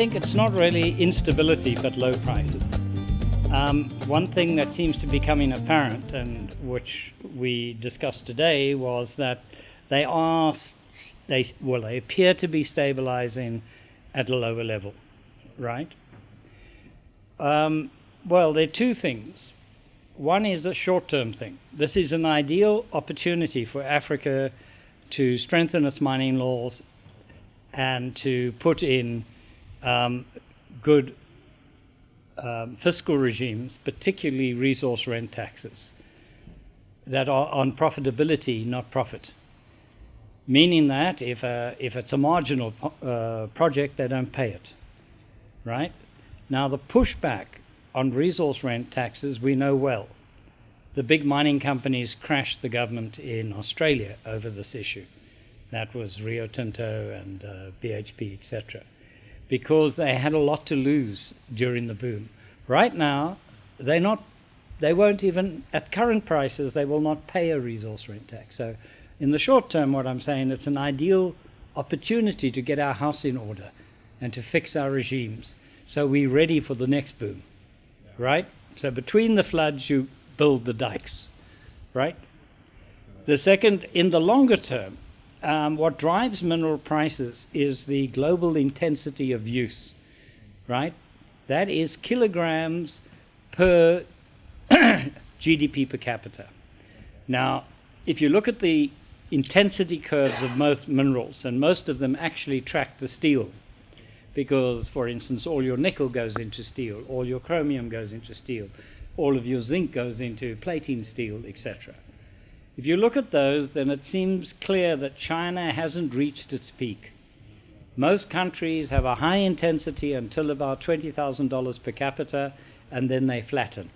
think it's not really instability but low prices. One thing that seems to be becoming apparent, and which we discussed today, was that they appear to be stabilizing at a lower level, right? Well, there are two things. One is a short-term thing. This is an ideal opportunity for Africa to strengthen its mining laws and to put in good fiscal regimes, particularly resource rent taxes, that are on profitability, not profit. Meaning that if it's a marginal project, they don't pay it, right? Now, the pushback on resource rent taxes, we know well. The big mining companies crashed the government in Australia over this issue. That was Rio Tinto and BHP, etc., because they had a lot to lose during the boom. Right now, they won't even, at current prices, they will not pay a resource rent tax. So in the short term, what I'm saying, it's an ideal opportunity to get our house in order and to fix our regimes so we're ready for the next boom, right? So between the floods, you build the dikes, right? The second, in the longer term, what drives mineral prices is the global intensity of use, right? That is kilograms per GDP per capita. Now, if you look at the intensity curves of most minerals, and most of them actually track the steel, because, for instance, all your nickel goes into steel, all your chromium goes into steel, all of your zinc goes into plating steel, etc. If you look at those, then it seems clear that China hasn't reached its peak. Most countries have a high intensity until about $20,000 per capita, and then they flatten.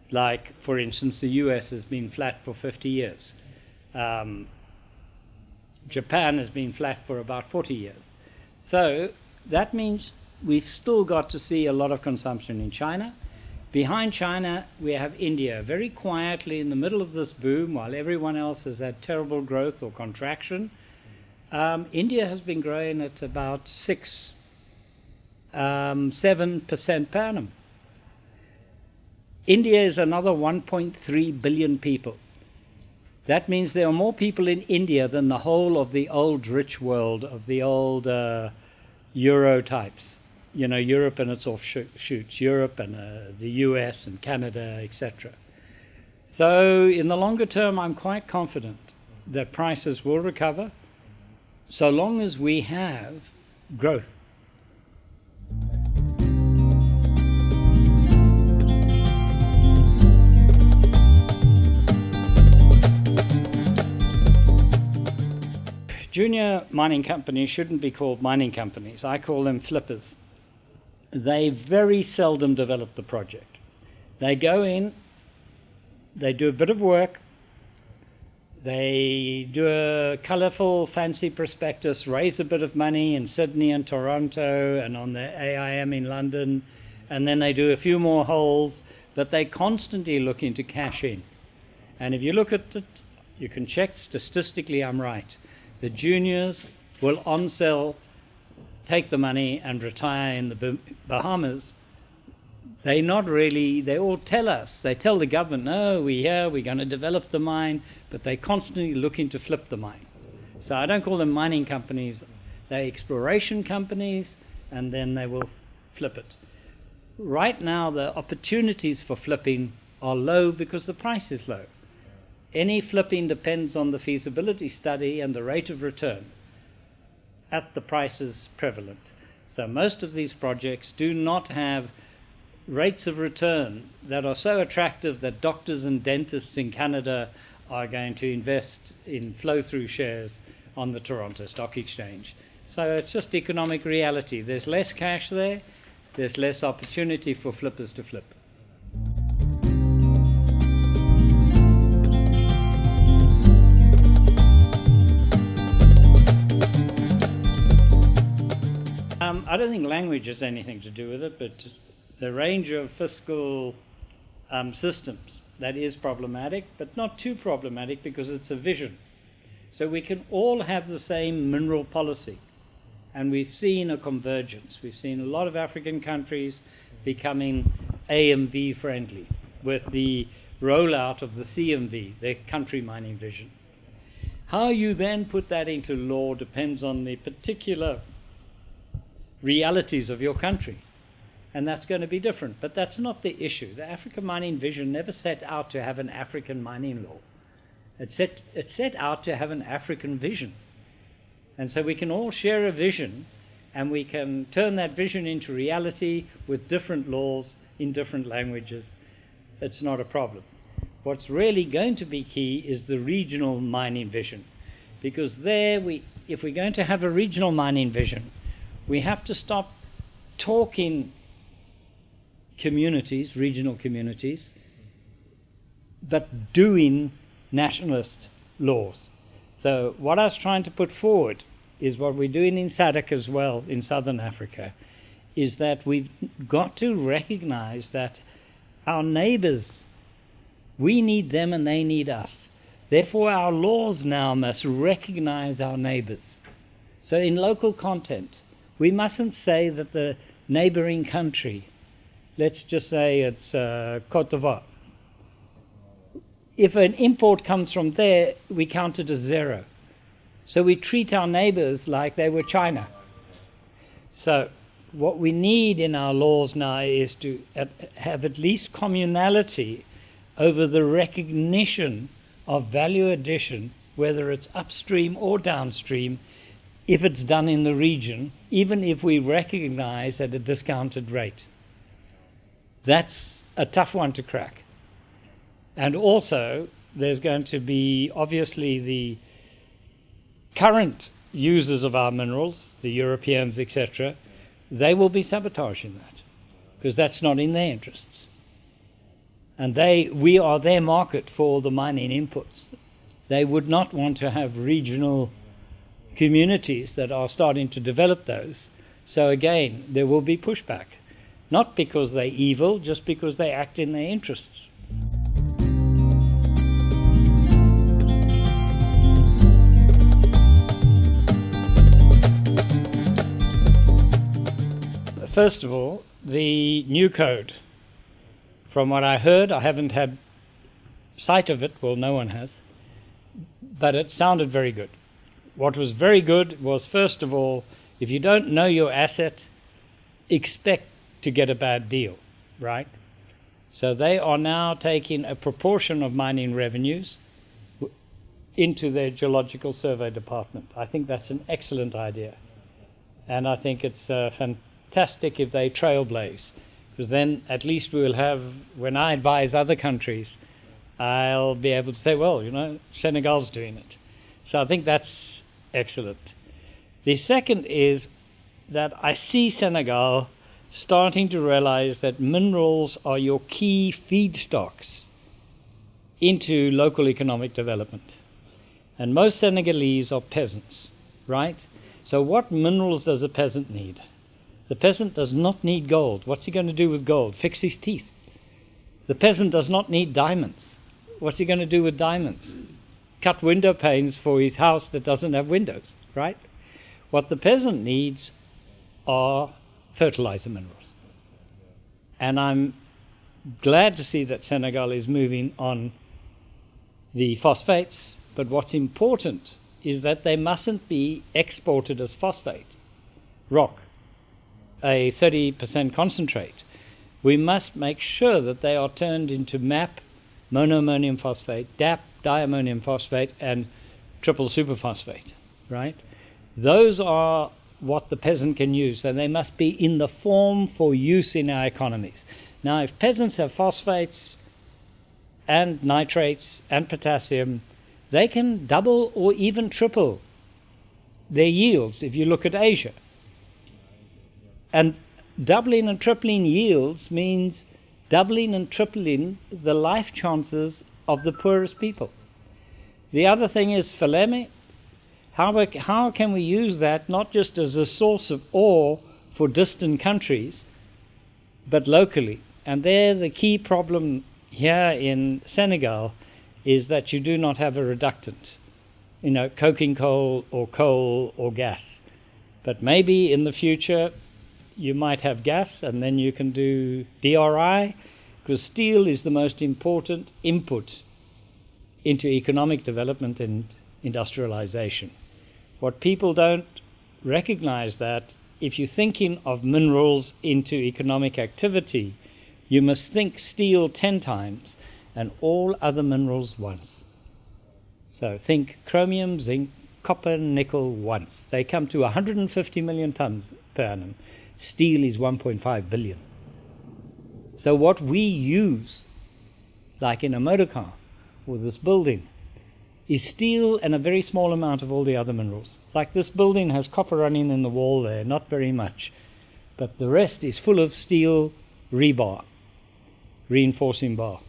Like, for instance, the US has been flat for 50 years. Japan has been flat for about 40 years. So that means we've still got to see a lot of consumption in China. Behind China, we have India, very quietly in the middle of this boom, while everyone else has had terrible growth or contraction. India has been growing at about 7% per annum. India is another 1.3 billion people. That means there are more people in India than the whole of the old rich world, of the old Euro types. You know, Europe and its offshoots, Europe and the US and Canada, etc. So in the longer term, I'm quite confident that prices will recover so long as we have growth. Junior mining companies shouldn't be called mining companies. I call them flippers. They very seldom develop the project. They go in, they do a bit of work, they do a colorful, fancy prospectus, raise a bit of money in Sydney and Toronto and on the AIM in London, and then they do a few more holes, but they constantly looking to cash in. And if you look at it, you can check statistically I'm right. The juniors will on-sell, take the money and retire in the Bahamas. They all tell us, they tell the government, no, we're here, we're going to develop the mine, but they're constantly looking to flip the mine. So I don't call them mining companies, they're exploration companies, and then they will flip it. Right now, the opportunities for flipping are low because the price is low. Any flipping depends on the feasibility study and the rate of return at the prices prevalent. So most of these projects do not have rates of return that are so attractive that doctors and dentists in Canada are going to invest in flow-through shares on the Toronto Stock Exchange. So it's just economic reality. There's less cash there, there's less opportunity for flippers to flip. I don't think language has anything to do with it, but the range of fiscal systems, that is problematic, but not too problematic because it's a vision. So we can all have the same mineral policy, And we've seen a convergence. We've seen a lot of African countries becoming AMV friendly with the rollout of the CMV, their country mining vision. How you then put that into law depends on the particular realities of your country. And that's going to be different. But that's not the issue. The African mining vision never set out to have an African mining law. It set out to have an African vision. And so we can all share a vision, and we can turn that vision into reality with different laws in different languages. It's not a problem. What's really going to be key is the regional mining vision, because there if we're going to have a regional mining vision, we have to stop talking communities, regional communities, but doing nationalist laws. So what I was trying to put forward is what we're doing in SADC as well in Southern Africa, is that we've got to recognize that our neighbors, we need them and they need us. Therefore, our laws now must recognize our neighbors. So in local content, we mustn't say that the neighboring country, let's just say it's Côte d'Ivoire. If an import comes from there, we count it as zero. So we treat our neighbors like they were China. So what we need in our laws now is to have at least communality over the recognition of value addition, whether it's upstream or downstream, if it's done in the region, even if we recognize at a discounted rate. That's a tough one to crack. And also, there's going to be, obviously, the current users of our minerals, the Europeans, etc., they will be sabotaging that, because that's not in their interests. And we are their market for the mining inputs. They would not want to have regional communities that are starting to develop those. So again, there will be pushback. Not because they're evil, just because they act in their interests. First of all, the new code. From what I heard, I haven't had sight of it, well, no one has, but it sounded very good. What was very good was, first of all, if you don't know your asset, expect to get a bad deal, right? So they are now taking a proportion of mining revenues into their geological survey department. I think that's an excellent idea. And I think it's fantastic if they trailblaze, because then at least we will have, when I advise other countries, I'll be able to say, well, you know, Senegal's doing it. So I think that's excellent. The second is that I see Senegal starting to realize that minerals are your key feedstocks into local economic development. And most Senegalese are peasants, right? So what minerals does a peasant need? The peasant does not need gold. What's he going to do with gold? Fix his teeth. The peasant does not need diamonds. What's he going to do with diamonds? Cut window panes for his house that doesn't have windows, right? What the peasant needs are fertilizer minerals. And I'm glad to see that Senegal is moving on the phosphates, but what's important is that they mustn't be exported as phosphate, rock, a 30% concentrate. We must make sure that they are turned into MAP, monoammonium phosphate, DAP, diammonium phosphate, and triple superphosphate, right? Those are what the peasant can use, and they must be in the form for use in our economies. Now, if peasants have phosphates and nitrates and potassium, they can double or even triple their yields if you look at Asia. And doubling and tripling yields means doubling and tripling the life chances of the poorest people. The other thing is Faleme. How can we use that not just as a source of ore for distant countries, but locally? And there the key problem here in Senegal is that you do not have a reductant, coking coal or gas. But maybe in the future you might have gas, and then you can do DRI, because steel is the most important input into economic development and industrialization. What people don't recognize, that if you're thinking of minerals into economic activity, you must think steel 10 times and all other minerals once. So think chromium, zinc, copper, nickel once. They come to 150 million tons per annum. Steel is 1.5 billion. So what we use, like in a motor car or this building, is steel and a very small amount of all the other minerals. Like this building has copper running in the wall there, not very much. But the rest is full of steel rebar, reinforcing bar.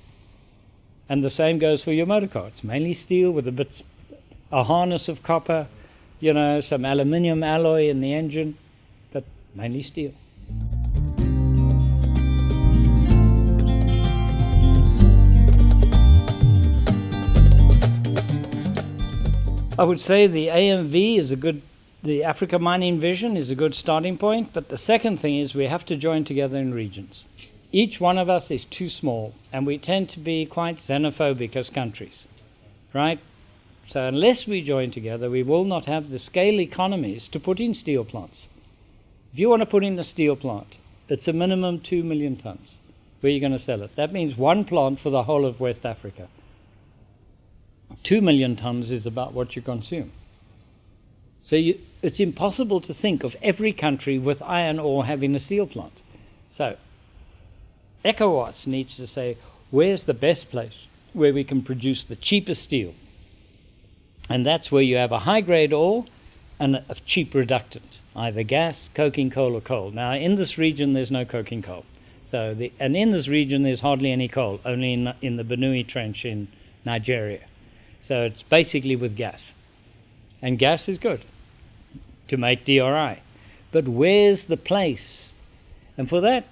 And the same goes for your motor car. It's mainly steel with a harness of copper, some aluminium alloy in the engine, but mainly steel. I would say the AMV the Africa Mining Vision is a good starting point, but the second thing is we have to join together in regions. Each one of us is too small, and we tend to be quite xenophobic as countries, right? So unless we join together, we will not have the scale economies to put in steel plants. If you want to put in a steel plant, it's a minimum 2 million tons. Where are you going to sell it? That means one plant for the whole of West Africa. 2 million tons is about what you consume. So it's impossible to think of every country with iron ore having a steel plant. So ECOWAS needs to say, where's the best place where we can produce the cheapest steel? And that's where you have a high-grade ore and a cheap reductant, either gas, coking coal, or coal. Now, in this region, there's no coking coal. And in this region, there's hardly any coal, only in the Benue Trench in Nigeria. So it's basically with gas. And gas is good to make DRI. But where's the place? And for that,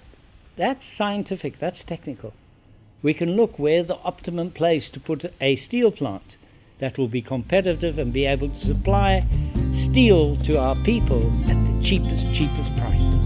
that's scientific, that's technical. We can look where the optimum place to put a steel plant that will be competitive and be able to supply steel to our people at the cheapest price.